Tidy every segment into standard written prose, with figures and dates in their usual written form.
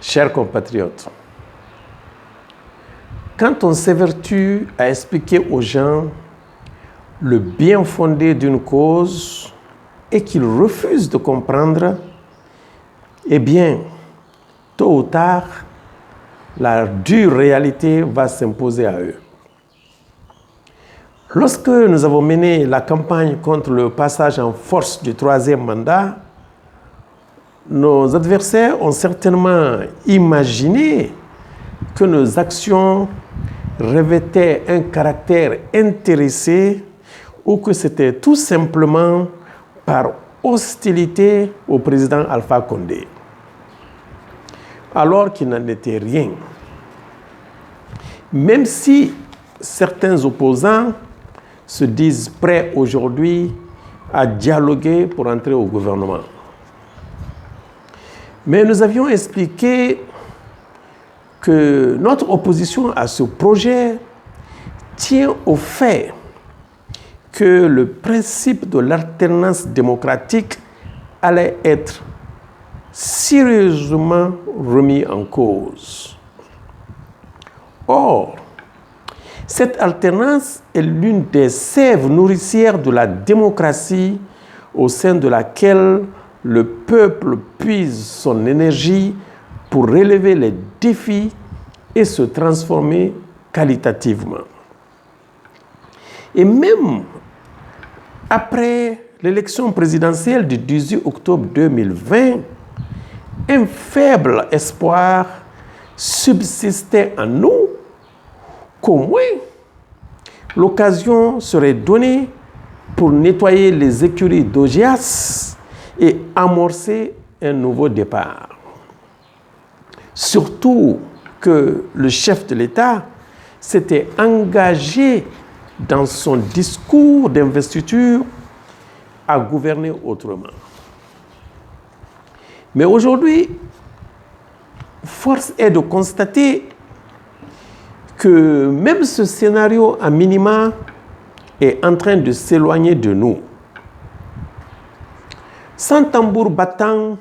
Chers compatriotes, quand on s'évertue à expliquer aux gens le bien fondé d'une cause et qu'ils refusent de comprendre, eh bien, tôt ou tard, la dure réalité va s'imposer à eux. Lorsque nous avons mené la campagne contre le passage en force du troisième mandat, nos adversaires ont certainement imaginé que nos actions revêtaient un caractère intéressé ou que c'était tout simplement par hostilité au président Alpha Condé. Alors qu'il n'en était rien. Même si certains opposants se disent prêts aujourd'hui à dialoguer pour entrer au gouvernement. Mais nous avions expliqué que notre opposition à ce projet tient au fait que le principe de l'alternance démocratique allait être sérieusement remis en cause. Or, cette alternance est l'une des sèves nourricières de la démocratie au sein de laquelle le peuple puise son énergie pour relever les défis et se transformer qualitativement. Et même après l'élection présidentielle du 18 octobre 2020, un faible espoir subsistait en nous qu'au moins l'occasion serait donnée pour nettoyer les écuries d'Augias et amorcer un nouveau départ. Surtout que le chef de l'État s'était engagé dans son discours d'investiture à gouverner autrement. Mais aujourd'hui, force est de constater que même ce scénario à minima est en train de s'éloigner de nous. Sans tambour battant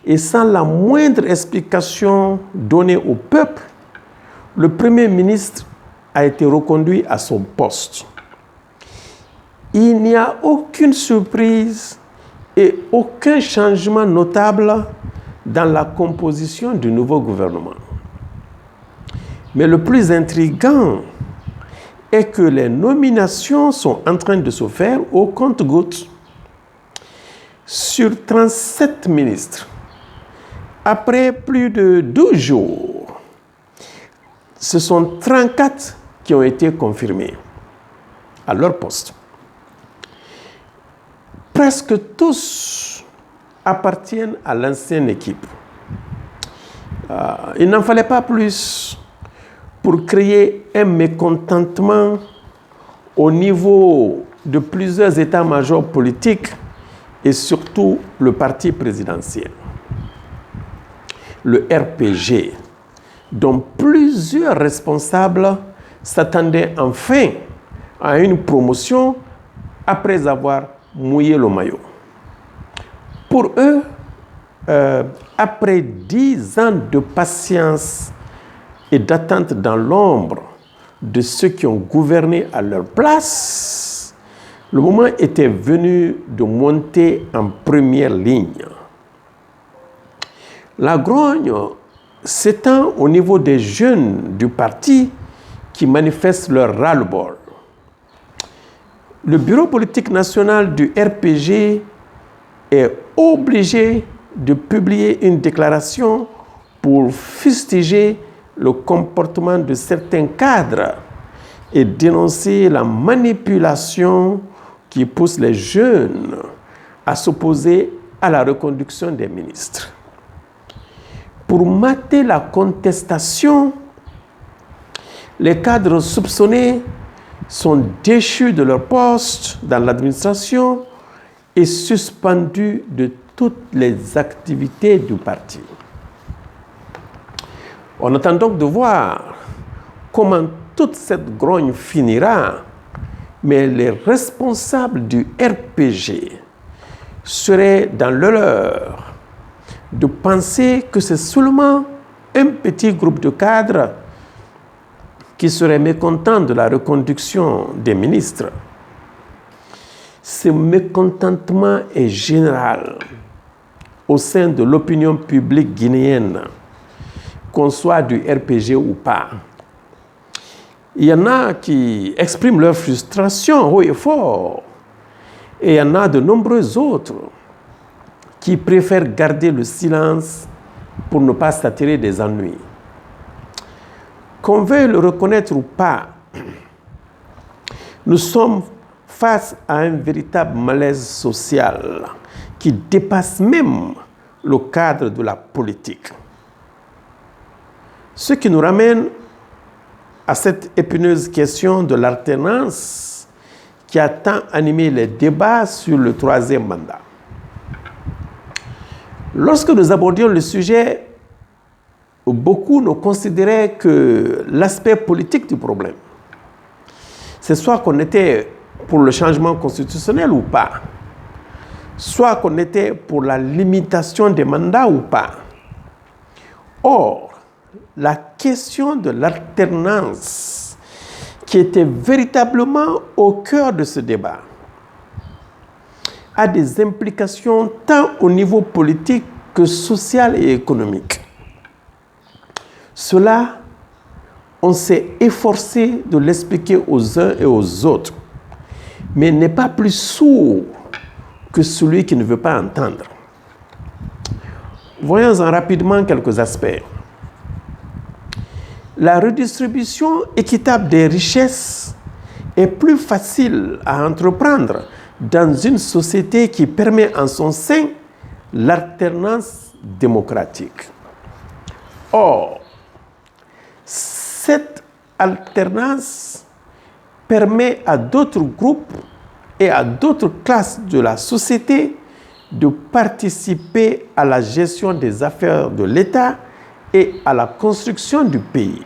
et sans la moindre explication donnée au peuple, le Premier ministre a été reconduit à son poste. Il n'y a aucune surprise et aucun changement notable dans la composition du nouveau gouvernement. Mais le plus intriguant est que les nominations sont en train de se faire au compte-gouttes. Sur 37 ministres, après plus de 12 jours, ce sont 34 qui ont été confirmés à leur poste. Presque tous appartiennent à l'ancienne équipe. Il n'en fallait pas plus pour créer un mécontentement au niveau de plusieurs états-majors politiques et surtout le parti présidentiel. Le RPG, dont plusieurs responsables s'attendaient enfin à une promotion après avoir mouillé le maillot. Pour eux, après 10 ans de patience et d'attente dans l'ombre de ceux qui ont gouverné à leur place, le moment était venu de monter en première ligne. La grogne s'étend au niveau des jeunes du parti qui manifestent leur ras-le-bol. Le bureau politique national du RPG est obligé de publier une déclaration pour fustiger le comportement de certains cadres et dénoncer la manipulation qui pousse les jeunes à s'opposer à la reconduction des ministres. Pour mater la contestation, les cadres soupçonnés sont déchus de leur poste dans l'administration et suspendus de toutes les activités du parti. On attend donc de voir comment toute cette grogne finira, mais les responsables du RPG seraient dans le leur de penser que c'est seulement un petit groupe de cadres qui seraient mécontents de la reconduction des ministres. Ce mécontentement est général au sein de l'opinion publique guinéenne, qu'on soit du RPG ou pas. Il y en a qui expriment leur frustration haut et fort, et il y en a de nombreux autres qui préfèrent garder le silence pour ne pas s'attirer des ennuis. Qu'on veuille le reconnaître ou pas, nous sommes face à un véritable malaise social qui dépasse même le cadre de la politique. Ce qui nous ramène à cette épineuse question de l'alternance qui a tant animé les débats sur le troisième mandat. Lorsque nous abordions le sujet, beaucoup ne considéraient que l'aspect politique du problème. C'est soit qu'on était pour le changement constitutionnel ou pas, soit qu'on était pour la limitation des mandats ou pas. Or, la question de l'alternance, qui était véritablement au cœur de ce débat, a des implications tant au niveau politique que social et économique. Cela, on s'est efforcé de l'expliquer aux uns et aux autres, mais n'est pas plus sourd que celui qui ne veut pas entendre. Voyons-en rapidement quelques aspects. La redistribution équitable des richesses est plus facile à entreprendre dans une société qui permet en son sein l'alternance démocratique. Or, cette alternance permet à d'autres groupes et à d'autres classes de la société de participer à la gestion des affaires de l'État et à la construction du pays.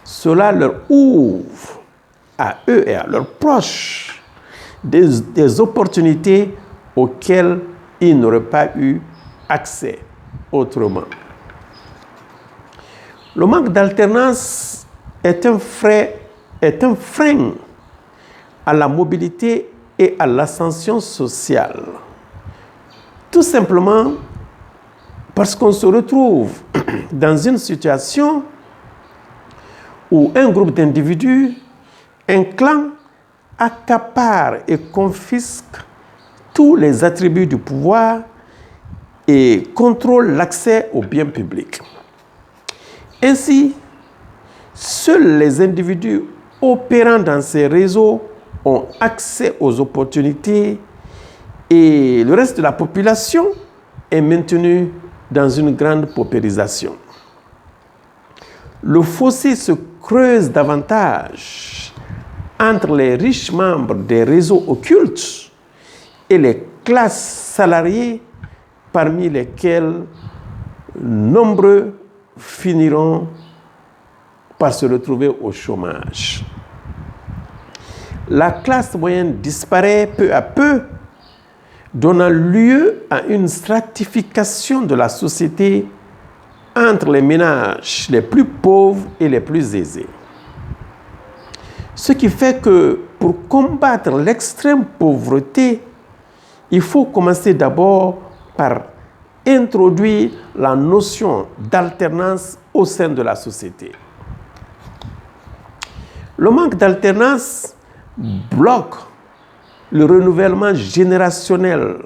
Cela leur ouvre à eux et à leurs proches des opportunités auxquelles ils n'auraient pas eu accès autrement. Le manque d'alternance est un frein à la mobilité et à l'ascension sociale. Tout simplement parce qu'on se retrouve dans une situation où un groupe d'individus, un clan, accapare et confisque tous les attributs du pouvoir et contrôle l'accès aux biens publics. Ainsi, seuls les individus opérant dans ces réseaux ont accès aux opportunités et le reste de la population est maintenu dans une grande paupérisation. Le fossé se creuse davantage entre les riches membres des réseaux occultes et les classes salariées, parmi lesquelles nombreux finiront par se retrouver au chômage. La classe moyenne disparaît peu à peu, donnant lieu à une stratification de la société entre les ménages les plus pauvres et les plus aisés. Ce qui fait que pour combattre l'extrême pauvreté, il faut commencer d'abord par introduire la notion d'alternance au sein de la société. Le manque d'alternance bloque le renouvellement générationnel,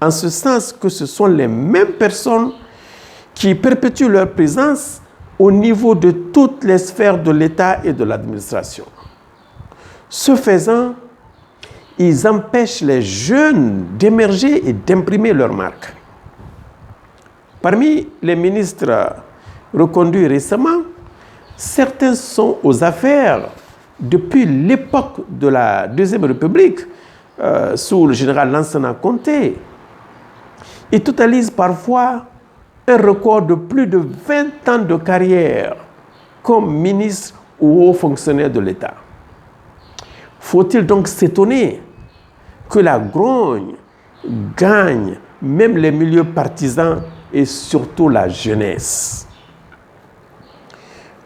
en ce sens que ce sont les mêmes personnes qui perpétuent leur présence au niveau de toutes les sphères de l'État et de l'administration. Ce faisant, ils empêchent les jeunes d'émerger et d'imprimer leur marque. Parmi les ministres reconduits récemment, certains sont aux affaires depuis l'époque de la Deuxième République, sous le général Lansana Conté. Ils totalisent parfois un record de plus de 20 ans de carrière comme ministre ou haut fonctionnaire de l'État. Faut-il donc s'étonner que la grogne gagne même les milieux partisans et surtout la jeunesse.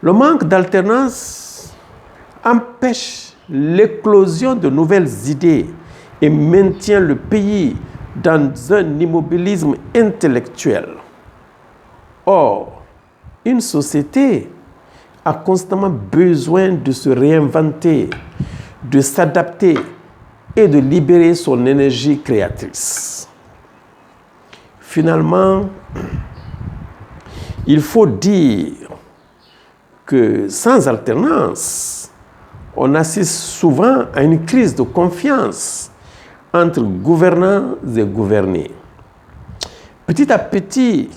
Le manque d'alternance empêche l'éclosion de nouvelles idées et maintient le pays dans un immobilisme intellectuel. Or, une société a constamment besoin de se réinventer, de s'adapter et de libérer son énergie créatrice. Finalement, il faut dire que sans alternance, on assiste souvent à une crise de confiance entre gouvernants et gouvernés. Petit à petit,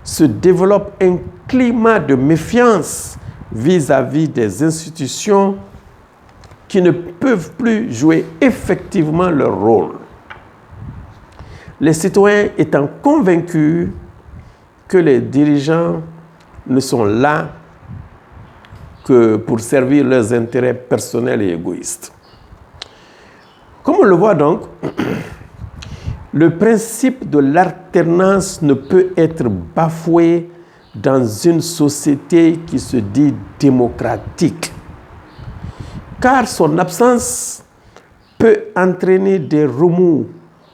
se développe un climat de méfiance vis-à-vis des institutions qui ne peuvent plus jouer effectivement leur rôle. Les citoyens étant convaincus que les dirigeants ne sont là que pour servir leurs intérêts personnels et égoïstes. Comme on le voit donc, le principe de l'alternance ne peut être bafoué dans une société qui se dit démocratique, car son absence peut entraîner des remous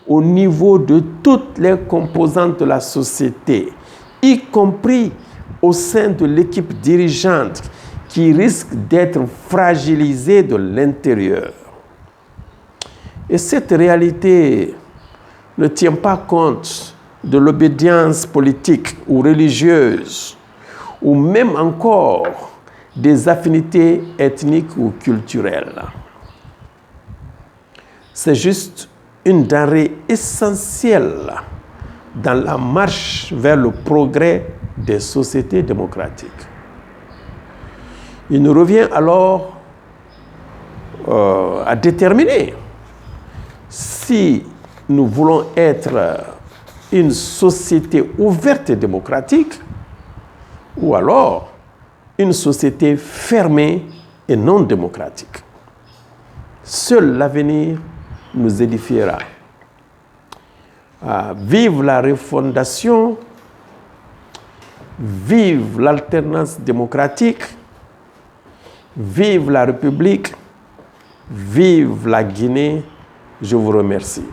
au niveau de toutes les composantes de la société, y compris au sein de l'équipe dirigeante qui risque d'être fragilisée de l'intérieur. Et cette réalité ne tient pas compte de l'obédience politique ou religieuse, ou même encore des affinités ethniques ou culturelles. C'est juste une denrée essentielle dans la marche vers le progrès des sociétés démocratiques. Il nous revient alors à déterminer si nous voulons être une société ouverte et démocratique ou alors une société fermée et non démocratique. Seul l'avenir nous édifiera. Vive la refondation, vive l'alternance démocratique, vive la République, vive la Guinée. Je vous remercie.